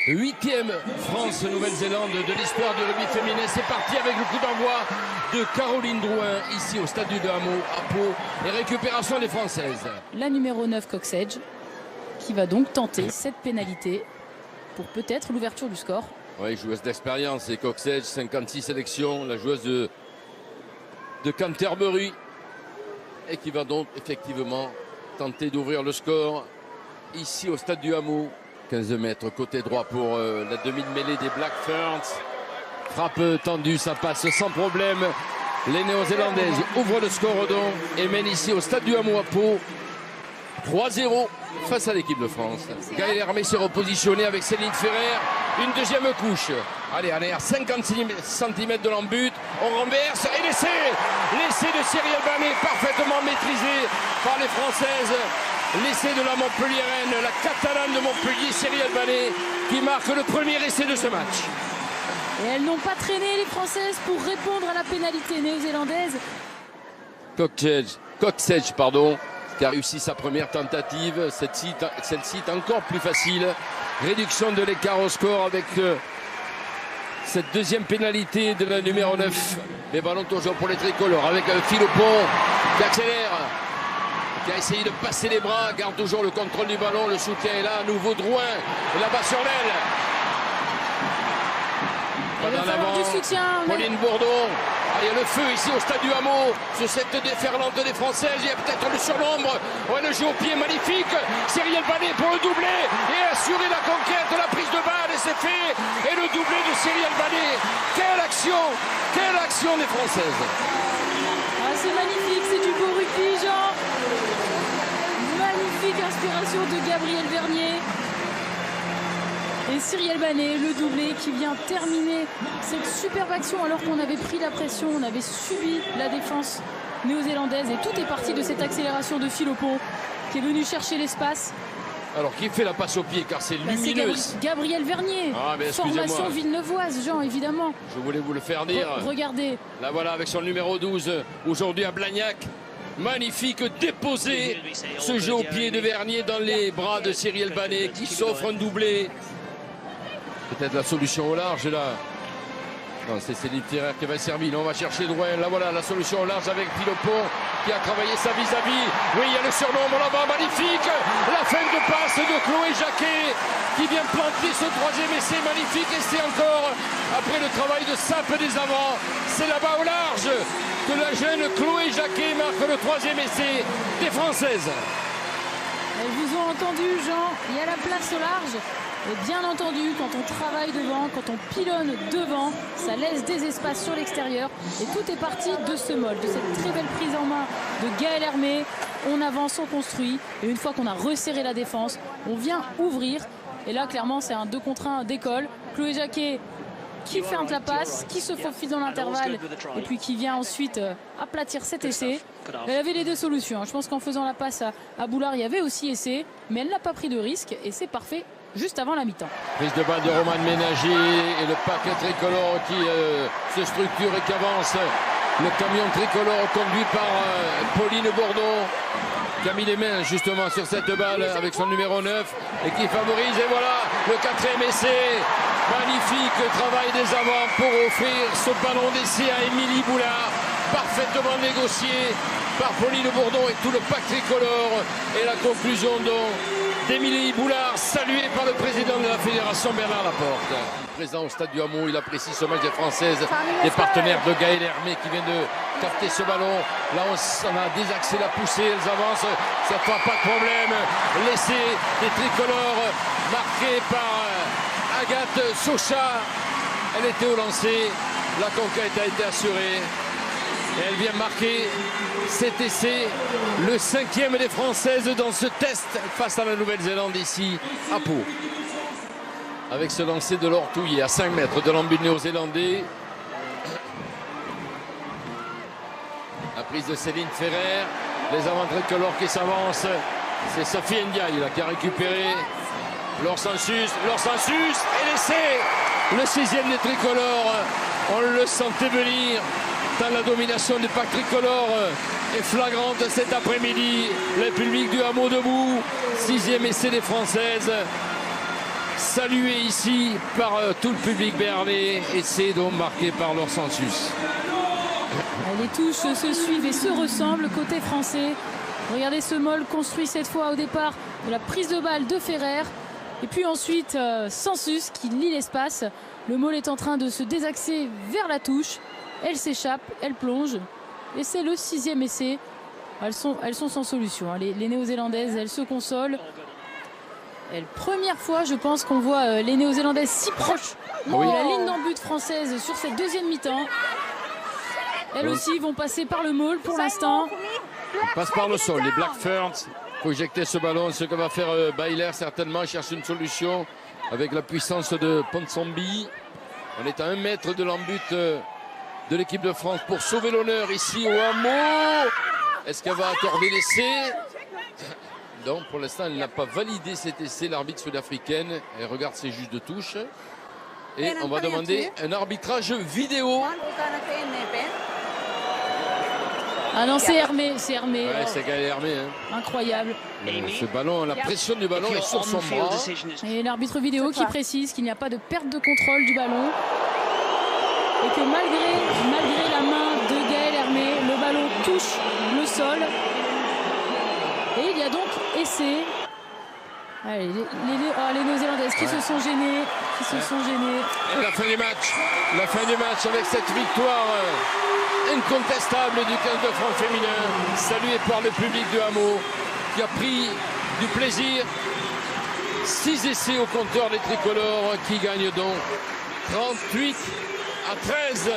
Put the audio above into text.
Huitième France-Nouvelle-Zélande de l'histoire du rugby féminin. C'est parti avec le coup d'envoi de Caroline Drouin ici au stade du Hameau à Pau et récupération des Françaises. La numéro 9 Cox-Edge qui va donc tenter cette pénalité pour peut-être l'ouverture du score. Oui, joueuse d'expérience et Cox-Edge, 56 sélections, la joueuse de Canterbury et qui va donc effectivement tenter d'ouvrir le score ici au stade du Hameau. 15 mètres côté droit pour la demi-mêlée des Black Ferns. Frappe tendue, ça passe sans problème. Les Néo-Zélandaises ouvrent le score au don et mènent ici au stade du Hameau à Pau 3-0 face à l'équipe de France. Gaëlle Hermé s'est repositionné avec Céline Ferrer. Une deuxième couche. Allez, on est à 50 cm de l'embut. On renverse et l'essai de Cyrielle Banet parfaitement maîtrisé par les Françaises. L'essai de la Montpelliéraine, la Catalane de Montpellier, Cyrielle Banet, qui marque le premier essai de ce match. Et elles n'ont pas traîné les Françaises pour répondre à la pénalité néo-zélandaise. Cox-Edge, qui a réussi sa première tentative. Celle-ci est encore plus facile. Réduction de l'écart au score avec cette deuxième pénalité de la numéro 9. Les ballons toujours pour les tricolores avec Philopon qui accélère, qui a essayé de passer les bras, garde toujours le contrôle du ballon, le soutien est là, à nouveau Drouin, là-bas sur l'aile. Il va falloir du soutien. Pauline Bourdon. Il y a le feu ici au stade du Hameau sur cette déferlante des Françaises. Il y a peut-être le surnombre. Ouais, le jeu au pied magnifique. Cyrielle Banet pour le doublé et assurer la conquête, la prise de balle et c'est fait. Et le doublé de Cyrielle Banet. Quelle action des Françaises. Ah, c'est magnifique, c'est du beau rugby, Jean. Magnifique inspiration de Gabriel Vernier. Et Cyrielle Banet, le doublé qui vient terminer cette superbe action alors qu'on avait pris la pression, on avait subi la défense néo-zélandaise et tout est parti de cette accélération de Philopon qui est venu chercher l'espace. Alors qui fait la passe au pied car c'est lumineux. C'est Gabriel Vernier, formation villeneuvoise, Jean, évidemment. Je voulais vous le faire dire. Regardez. Là voilà avec son numéro 12 aujourd'hui à Blagnac. Magnifique déposé, ce jeu au pied de Vernier dans les bras de Cyrielle Banet qui s'offre un doublé. Peut-être la solution au large là. Non, c'est Céline Ferrer qui va servir. On va chercher Drouin. Là voilà la solution au large avec Philopon qui a travaillé sa vis-à-vis. Oui, il y a le surnombre là-bas. Magnifique. La fin de passe de Chloé Jacquet qui vient planter ce troisième essai. Magnifique essai encore. Après le travail de sape des avants. C'est là-bas au large que la jeune Chloé Jacquet marque le troisième essai des Françaises. Elles vous ont entendu, Jean. Il y a la place au large. Et bien entendu, quand on travaille devant, quand on pilonne devant, ça laisse des espaces sur l'extérieur. Et tout est parti de ce mode, de cette très belle prise en main de Gaëlle Hermé. On avance, on construit. Et une fois qu'on a resserré la défense, on vient ouvrir. Et là, clairement, c'est un 2 contre 1 d'école. Chloé Jacquet qui feinte la passe, qui se faufile dans l'intervalle et puis qui vient ensuite aplatir cet essai. Elle avait les deux solutions. Je pense qu'en faisant la passe à Boulard, il y avait aussi essai. Mais elle n'a pas pris de risque et c'est parfait. Juste avant la mi-temps. Prise de balle de Romane Ménager et le paquet tricolore qui se structure et qui avance. Le camion tricolore conduit par Pauline Bourdon qui a mis les mains justement sur cette balle avec son numéro 9 et qui favorise. Et voilà le quatrième essai. Magnifique travail des avants pour offrir ce ballon d'essai à Émilie Boulard. Parfaitement négocié par Pauline Bourdon et tout le pack tricolore. Et la conclusion donc d'Émilie Boulard, saluée par le président de la fédération Bernard Laporte. Présent au stade du Hameau, il apprécie ce match des Françaises, des partenaires de Gaëlle Hermé qui vient de capter ce ballon. Là on a désaxé la poussée, elles avancent, cette fois pas de problème. L'essai des tricolores marqué par Agathe Socha. Elle était au lancer, la conquête a été assurée. Et elle vient marquer cet essai, le 5e des Françaises dans ce test face à la Nouvelle-Zélande ici à Pau. Avec ce lancer de Laure Touillet à 5 mètres de l'embut néo-zélandais. La prise de Céline Ferrer, les avants tricolores qui s'avancent. C'est Sophie Ndiaye là, qui a récupéré. Laure Sansus et l'essai Le 6e des tricolores, on le sentait venir. Tant la domination du pack tricolore est flagrante cet après-midi. Le public du Hameau debout, 6e essai des Françaises. Salué ici par tout le public béarnais. Essai donc marqué par leur sensus. Les touches se suivent et se ressemblent côté français. Regardez ce mol construit cette fois au départ de la prise de balle de Ferrer. Et puis ensuite, Sensus qui lit l'espace. Le mol est en train de se désaxer vers la touche. Elle s'échappe, elle plonge. Et c'est le 6e essai. Elles sont sans solution. Les Néo-Zélandaises, elles se consolent. Et la première fois, je pense qu'on voit les Néo-Zélandaises si proches de la ligne d'en but française sur cette deuxième mi-temps. Elles aussi vont passer par le maul pour l'instant. On passe par le sol. Les Black Ferns projecter ce ballon. Ce que va faire Bailler certainement, cherche une solution avec la puissance de Ponsombi. On est à 1 mètre de l'embut de l'équipe de France pour sauver l'honneur ici au Hameau. Est-ce qu'elle va accorder l'essai? Donc pour l'instant elle n'a pas validé cet essai, l'arbitre sud-africaine. Elle regarde ses juges de touche. Et on va demander un arbitrage vidéo. Ah non, c'est Hermé, c'est Hermé. Ouais, c'est Hermé. Hein. Incroyable. Ce ballon, la pression du ballon est sur son bras. Et l'arbitre vidéo qui précise qu'il n'y a pas de perte de contrôle du ballon. Et que malgré la main de Gaël Hermé, le ballon touche le sol. Et il y a donc essai. Allez, les Néo-Zélandaises qui se sont gênées, Et la fin du match avec cette victoire incontestable du 15 de France féminin, saluée par le public de Hameau qui a pris du plaisir. 6 essais au compteur des tricolores qui gagnent donc 38-13.